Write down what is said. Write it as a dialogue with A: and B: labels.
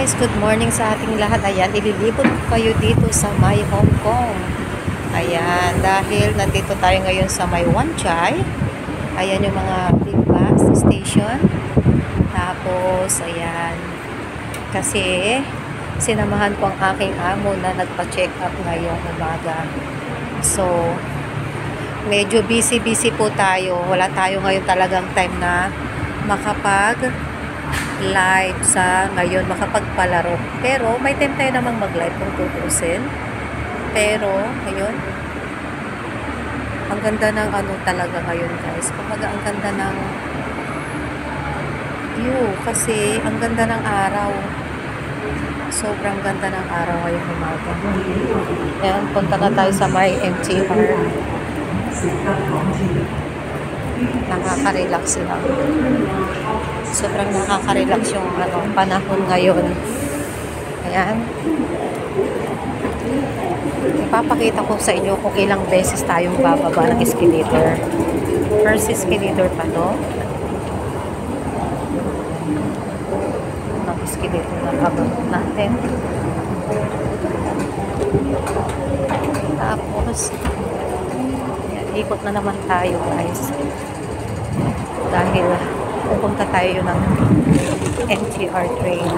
A: guys, good morning sa ating lahat. Ayan, ililibot ko kayo dito sa may Hong Kong. Ayan, dahil nandito tayo ngayon sa may Wan Chai. Ayan yung mga big bus station. Tapos, ayan, kasi sinamahan ko ang aking amo na nagpa-check up ngayong umaga. So, medyo busy po tayo. Wala tayo ngayon talagang time na live sa ngayon, makapagpalaro. Pero may time tayo namang mag-live kung tutusin. Pero ngayon, ang ganda ng ano talaga ngayon guys. Kumbaga ang ganda ng view kasi ang ganda ng araw. Sobrang ganda ng araw ngayong umaga. Ayan, punta na tayo sa may MTR. Nakaka-relax lang. Sobrang nakaka-relax yung panahon ngayon. Ayan. Ipapakita ko sa inyo kung ilang beses tayong bababa ng escalator. First escalator pa to. Ng escalator na bababa natin. Tapos, ayan, ikot na naman tayo guys. Dahil pupunta tayo ng MTR train.